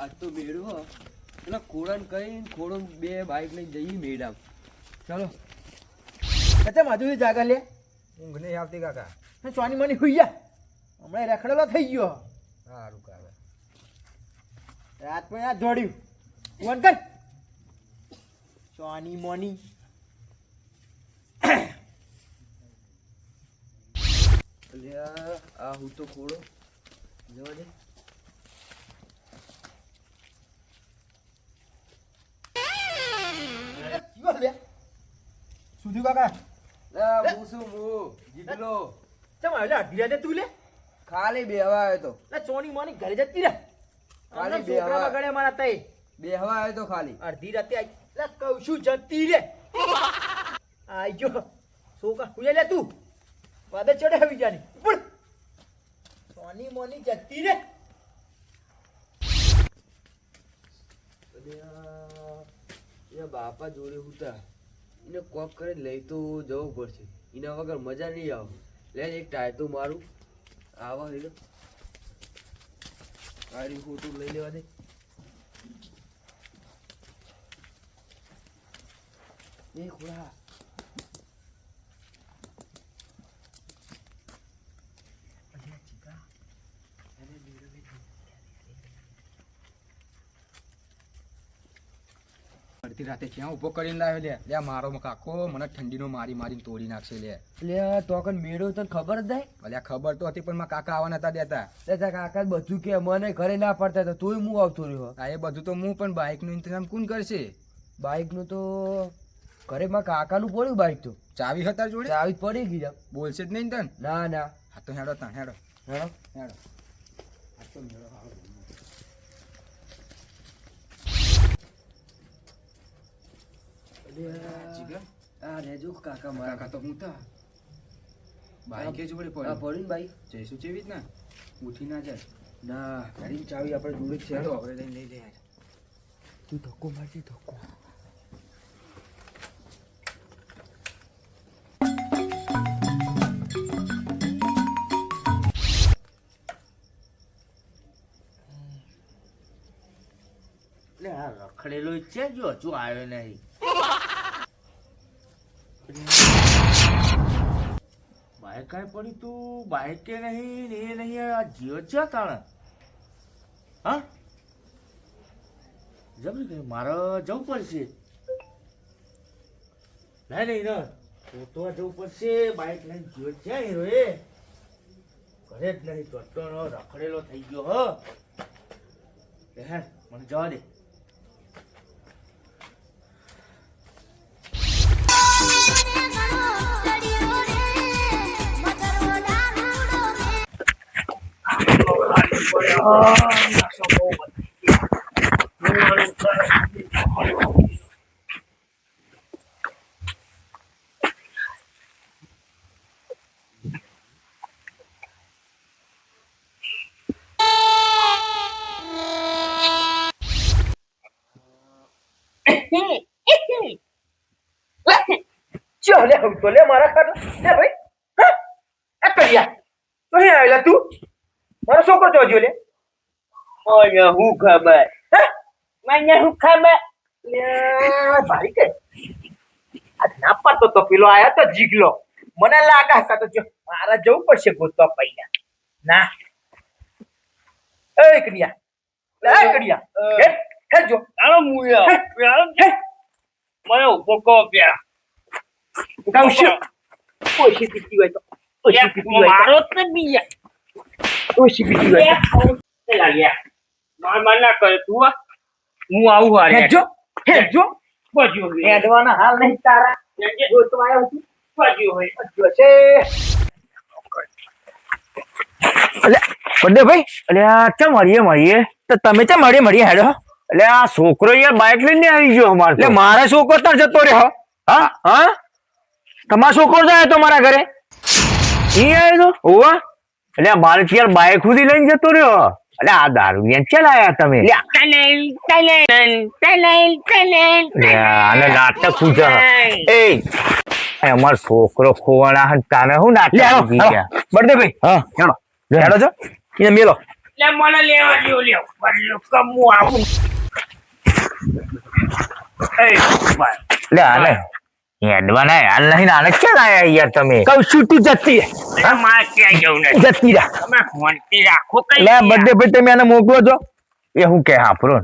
આજ તો મેળવો એટલે ખોડન કઈ ખોડો બે બાઈક લઈને જઈએ મેળામ. ચાલો કચા માજુ જાગા લે ઊંઘ નહીં આવતી કાકા. સોની મની હુઈ જા હમણાં રખડેલો થઈ ગયો. સારું કાકા. રાત પણ આ જોડ્યું ફોન કર સોની મોની. અલ્યા આ હું તો ખોડો જવા દે. સુધુ કાકા લા હું શું હું જીગલો ચમ આવ્યો અડધી રાતે તું લે ખાલી બેહવા આવ્યો તો. ના સોની મોની ઘરે જતી રહે ખાલી ખાલી છોકરા બેહવા. બગાડે મારા તઈ બેહવા આવ્યો તો ખાલી. અડધી રાતે આઈ લે કહું છું જતી રે આઈ જો છોકરા હુઈ લે તું વાદે ચડે આવી જાની ઉપર સોની મોની જતી રે. અલ્યા એ બાપા જોડે હુતા એને કોક કરીને લઈ તો જવું પડશે. એના વગર મજા નહીં આવે. લે એક ટાયર તો મારું આવા લઈ લો. તારી ફોટો લઈ લેવા દે. એ ખોડા અડધી રાતે ક્યાં ઊભો કરીને લાવ્યો લે. લે મારો કાકો મને ઠંડીનો મારી મારીને તોડી નાખશે લે. એટલે તો કન મેળો તને ખબર જ નહીં. અલ્યા ખબર તો હતી પણ મારા કાકા આવવા નતા દેતા. તારા કાકા બધું કે મને ઘરે ના પડતા તો તોય હું આવતો રહ્યો. આ એ બધું તો હું પણ બાઇકનું ઇંતજામ કોણ કરશે? બાઈકનું તો ઘરે મારા કાકાનું પડ્યું. બાઈક તો ચાવી હતા જોડે? ચાવી પડી ગઈ. બોલશે જ નહીં તને? ના ના હા તો હેડો તા હેડો હેડો. હેડો. આ તો મેળો આવે. જીગર, આ રેજો કાકા મારા કાકા તો હું તા બાઈકે જોડે આ પડ્યું. પડ્યું ને બાઈક. જઈશું જેવી જ ને ઉઠી ના જાય. ના ગાડીની ચાવી આપણે જોડે જ છે. હેડો હવે લઈને લઈ લે. તું ધક્કો મારજે ધક્કો. લે આ રખડેલો છે જો હજુ આવ્યો નહીં. બાઈક કાંઈ પડી તું બાઈક કે નહીં ને એ નહીં આ જીઓ છે તાણે. હા જબરી કઈ મારે જવું પડશે. નહીં નહીં ના તો જવું પડશે. બાઈક લઈને જીઓ છે હીરો એ ઘરે જ નહીં ચોટ્ટો રખડેલો થઈ ગયો. હ હે મને જવા દે. ચો લે હું તો લે મારા ખાતે લે ભાઈ. હા આ કરિયા તો હે આયલા તું મારો છોકરો જોજો લે. ઓય હું ખબર. હા મને હું ખબર લે ભાઈ કે આ ના પાતો તો પેલો આયા તો જીગલો મને લાગા કા તો જો મારા જવું પડશે ગોતવા પૈયા ના. એ કરિયા લે કરિયા હે જો આલો મુયા મને ઉભો કો પ્યા કાઉશી ઓછી પીતી હોય તો ઓછી પીતી હોય મારો જ બીયા ઓછી પીતી હોય તો લાગ્યા માર ના કરે તું હું આવું હારે હેજો બજ્યો હેડવાના હાલ નહીં તારા ગોતવા આવ્યો છું બજ્યો હોય બજ્યો છે. અલે બડે ભાઈ અલ્યા ચમ મળીએ તો તમે ચમ મળીએ હેડો. એટલે આ છોકરો યાર બાઇક લઈને આવી ગયો અમારે. એટલે મારા છોકરો તાર જતો રહ્યો. હા હા તમારો છોકરો જાય તો મારા ઘરે ઈ આવ્યો તો ઓવા. એટલે મારે યાર બાઇક સુધી લઈને જતો રહ્યો. એટલે આ દારૂ યાર ચલાયા તમે. આને નાટક પૂછા એ અમારો છોકરો ખોવાના તાને હું નાટક બડે ભાઈ હા હેડો હેડો છો એને મેલો લે મને લેવા દ્યો લ્યો બલ્યો કમું આવું એ ભાઈ લે આલે હેડવા ના હાલ નહીં આને ક્યાં લાયા યાર તમે કહું છું તું જતી રહે. હા માં ક્યાં જવું નથી જતી રહે તમે ફોનથી રાખો કઈ લે બર્થડે ભાઈ તમે આને મોકલો છો એ હું કે હાફરો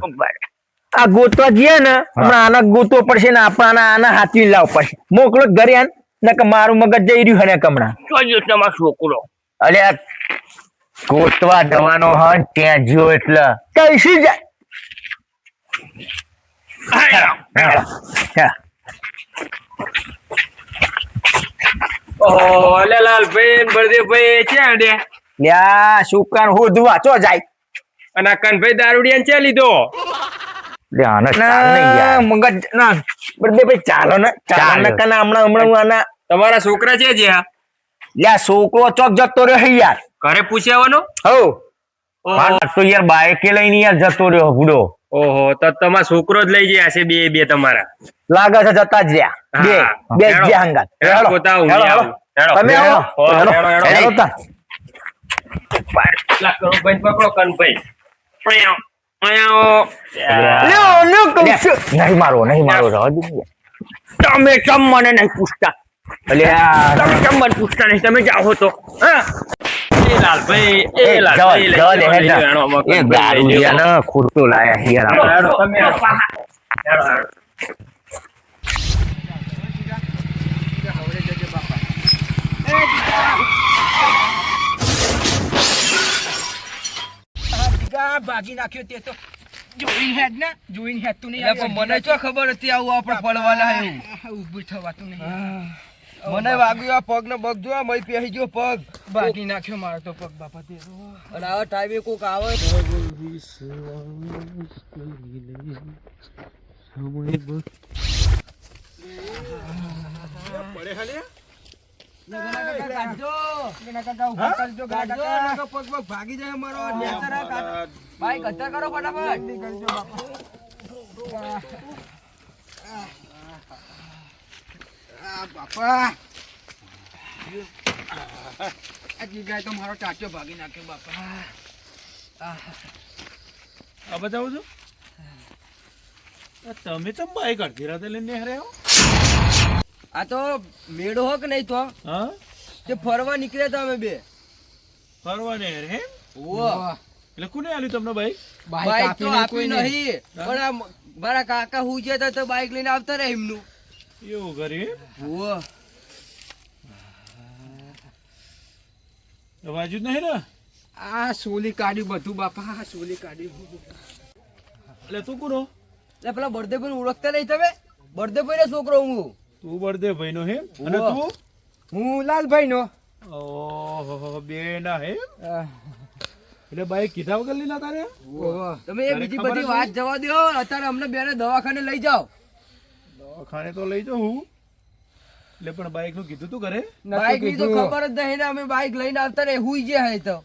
આ ગોતવા જઈએ ને હમણાં આના ગોતવો પડશે ને આપણે આના હાથવી લાવ પડશે મોકલો ઘરે આન નકર મારું મગજ જઈ રહ્યું હને કમણા જોજો તમારો છોકરો અલે આ ગોતવા જવાનો હન ત્યાં જ્યો એટલે કઈશી જાય હા હા. ઓહો લે લાલભાઈ ને બળદેવભાઈ ક્યાં અડે લ્યા શુકાન હોધવા ચો જાય અને આ કનભાઈ દારૂડિયાને ચા લીધો લે આને ચાલ નહીં યાર મગજ ના બર્થડે ભાઈ ચાલો ને ચાલો ને કના હમણાં હું આના તમારા છોકરા છે જ્યાં લ્યા છોકરો ચોક જતો રહ્યો હે યાર ઘરે પૂછી આવવાનો હો માર તો યાર બાઈકે લઈને યાર જતો રહ્યો બુડો ઓહો તો તમારા છોકરો જ લઈ ગયા છે બે તમારા લાગે છે જતા જ રહ્યા બે જ જ્યાં હંગાત હેડો, પોતા હું હેડો, આવું. હેડો. તમે હેડો, આવો હેડો, હેડો, હેડો, હેડો તાર. લા કનભાઈ પકડો કનભાઈ લ્યો, લ્યો કહું છું. નહીં મારો રહો દે. તમે કેમ મને નહીં પૂછતા અલ્યા, તમે કેમ મને પૂછતા નહીં તમે જાઓ તો હા એ લાલભાઈ એ જવા દે, હેડ ના. એ દારૂડિયાને ખોટો લાયા યાર આપણે. ભાગી નાખ્યો તે તો જોઈને હેડ ને જોઈને હેડ તું નહીં એટલે પણ મને શું ખબર હતી આવું આપણે પડવાના એવું ઊભું થવાતું નહીં મને વાગ્યું આ પગ નો પગ જો મય પહેરી ગયો પગ ભાગી નાખ્યો મારો તો પગ બાપા તે અને આવા ટાઈમે કોક આવે ભાગી જાય મારો ભાઈ કતર કરો ફટાફટ બાપા આ જગ્યાએ તો મારો ચાચો ભાગી નાખ્યો બાપા આ બતાવો છો તમે તો બાઈક અડધી રાતે લઈને હર્યા હો આ તો મેળો હો કે નહીં તો હા તે ફરવા નીકળ્યા હતા અમે બે ફરવા ને હે ઓવો એટલે કોને આલ્યું તમને બાઈક બાઈક તો આપી નહીં પણ આ મારા કાકા હું જતા તો બાઈક લઈને આવતા રહે એમનું એવું કરી ઓવો વાજુ જ નહીં ને આ સોલી કાઢ્યું બધું બાપા આ સોલી કાઢ્યું એટલે તું કોનો એટલે પેલા બળદેવભાઈ ઓળખતા નહીં તમે બળદેવભાઈ નો છોકરો હું તું બળદે ભાઈ નો હે અને ઓહો. તું હું લાલભાઈ નો ઓહો બે ના હે એટલે બાઈક કીધા વગર લીધા તારે તમે એ બીજી ખબર બધી જ વાત જવા દો અત્યારે અમને બેને દવાખાને લઈ જાઓ દવાખાને તો લઈ જાઉં હું એટલે પણ બાઈક નું કીધું તું ઘરે બાઈક ની તો ખબર જ નહીં ને અમે બાઈક લઈને આવતા રહે હુઈ ગયા હે તો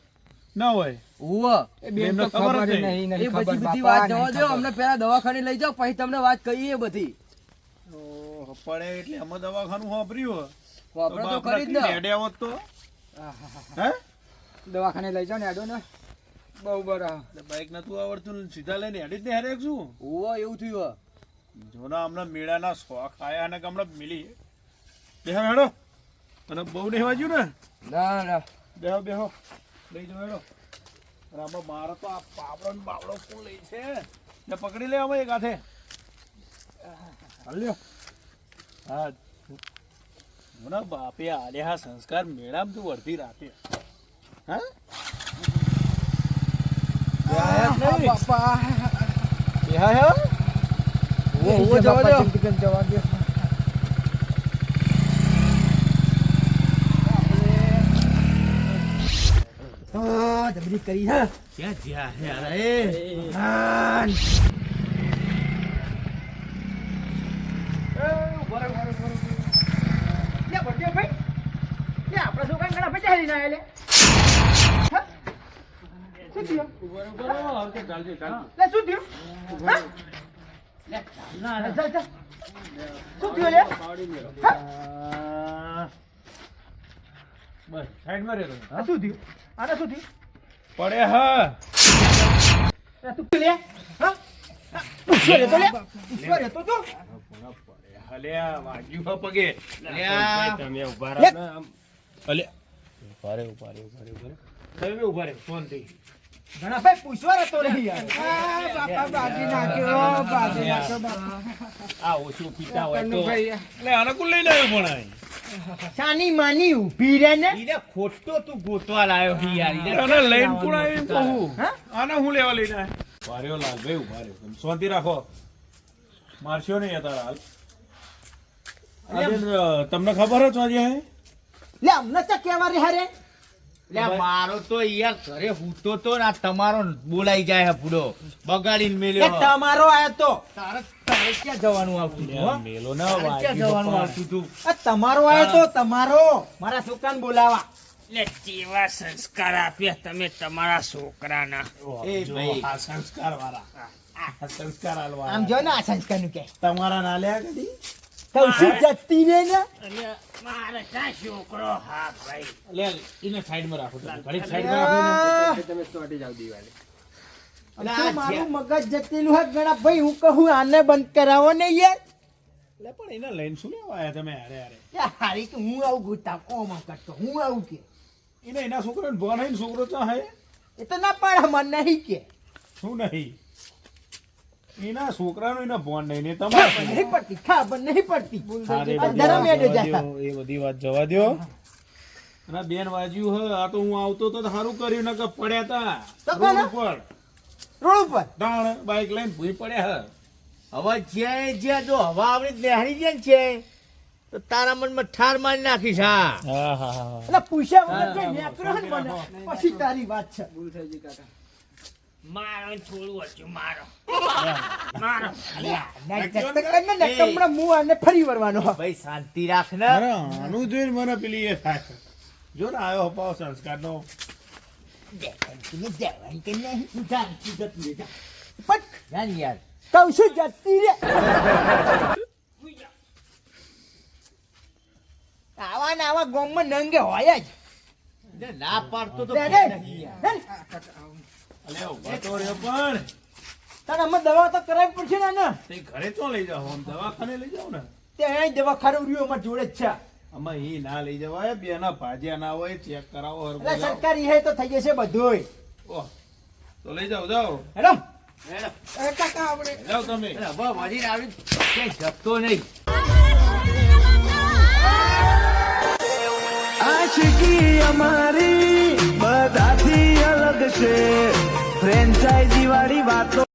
ના હોય ઓવો બેન તો ખબર જ નહીં એ બધી વાત જવા દો અમને પેલા દવાખાને લઈ જાઓ પછી તમને વાત કહીએ બધી ઓહો, પડે એટલે અમે દવાખાનું વાપર્યું વાપરો તો કરી જ ને તો હે દવાખાને લઈ જાઓ ને આડો ને બહુ બરા બાઈક નતું આવડતું ને સીધા લઈને હેડી જ ને હેરે શું ઓવો એવું થયું જોના હમણાં મેળાના શોખ આયા અને હમણાં મિલી બેહો હેડો અને બહુ નહીં વાજ્યું ને ના ના બેહો બેહો લઈ જાઓ હેડો અને આમાં મારો તો આ પાવડો ને બાવડો ફૂલ લઈ છે ને પકડી લે અમે એક હાથે હાલ્યો હા જોના બાપે આલે હા સંસ્કાર મેળામાં તું અડધી રાતે હા બાપા બેહા ઓવો જવા દો જવા દો જબરી કરી હા ક્યાં જ્યાં હે અરે બસ સાઈડમાં રહેતો શું થયું આને શું થયું પડે હા તું લે હા પૂછ્યો રે તો લે પૂછ્યો રે તો અલ્યા વાગ્યું હો પગે અલ્યા. તમે ઉભા રહો ને આમ અલ્યા ઉભા રે તમે ઉભા રે ફોન થઈ ઘણા ભાઈ પૂછવા રહેતો નહીં યાર બાપા બાજી નાખ્યો બાપા. આ ઓછું પીતા હોય તો એટલે આને કોણ લઈને આવ્યો પણ આ સાની માની ઊભી રહે ને ઈને ખોટો તું ગોતવા લાયો છે યાર ઈને આને લઈને કોણ આવ્યું કહું હા? આને હું લેવા લઈને આવ્યો ભાર્યો લાલભાઈ ઉભા રહ્યો તમે શાંતિ રાખો મારશો નહીં અત્યારે હાલ આજે તમને ખબર જ આજે હે લે અમને તો કેવા રે હારે લે મારો તો યાર ઘરે હૂતો તો ના તમારો બોલાઈ જાય હે પૂડો બગાડીને એ મેલ્યો તમારો આયો તો તારે તારે ક્યાં જવાનું આવતું હતું, હો? મેલો ના તારે ક્યાં જવાનું આવતું હતું? આ તમારો આયો તો તમારો મારા છોકરાને બોલાવા એટલે કેવા સંસ્કાર આપ્યા તમે તમારા છોકરાના એ ભાઈ. આ સંસ્કાર વાળા આ સંસ્કાર આલવા આમ જો ને આ સંસ્કારનું કે તમારા ના લ્યા કદી કહું છું જતી રે ને અને મારે ક્યાં છોકરો હા ભાઈ લે એને સાઈડમાં રાખો તમે ઘડીક સાઈડમાં રાખો તમે ચોટી જાવ દિવાળી અને આ મારું મગજ જતેલું હોય ગણા ભાઈ હું કહું આને બંધ કરાવો ને યાર લે પણ એને લઈને શું લેવા આયા તમે હારે હારે યાર હારી કે હું આવું ગુતા કોમાં કરતો હું આવું કે એને એના છોકરાને ભણ આવીને છોકરો ચા હે એ તો ના પાડે મને નહીં કે શું નહીં એના છોકરાનો એના ભણ નહીં ને તમારે નહીં પડતી ખબર નહીં પડતી હા, એ બધી ધરમ વાત હેડે જવા જાય દ્યો, એ બધી વાત જવા દ્યો અને બેન વાજ્યું હ આ તો હું આવતો તો સારું કર્યું નકર પડ્યા તા તો રોડ કોને? ઉપર રોડ ઉપર દાણ બાઈક લઈને ભૂઈ પડ્યા હ હવે જ્યાં જો હવા આવડી નેહરી જાય ને છે તો તારા મનમાં ઠાર મારી નાખીશ હા હા હા હા એટલે પૂછ્યા વગર જે નેકળ્યો ને મને પછી તારી વાત છે ભૂલ થઈ ગઈ કાકા મારો ને થોડું હતું મારો મારો નકમણા મું આને ફરી વળવાનો હો. ભાઈ શાંતિ રાખ ને અરે આનું જોઈને મને પેલી એ થાય જો ને આવ્યો હપાવ સંસ્કારનો દેવાય કે નહીં તું જા, તું જતી રે, જા. પટ જાન યાર કહું છું જતી રે આવા ને આવા ગામમાં નંગે હોય જ જે ના પાડતો તો રે, કોઈ રે. નથી યાર. અલે ઉભા તો રહ્યો પણ તારે અમે દવા તો કરાવી પડશે ને આને. તે ઘરે તો લઈ જાઓ આમ દવાખાને લઈ જાઓ ને તે અહીં દવા ખારું રહ્યું અમાર જોડે જ છે આમાં ઈ ના લઈ જવાય બે ના ભાજ્યા ના હોય ચેક કરાવો હરખું એટલે જાઓ. સરકારી હે તો થઈ જશે બધુંય ઓહ, તો લઈ જાઓ જાઓ હેલો એ કાકા આપણે જાઓ તમે અરે હવે વળીને આવડી ક્યાંય જપતો નહીં આશિકી અમારી બધાથી અલગ છે ફ્રેન્ચાઇઝી વાળી વાતો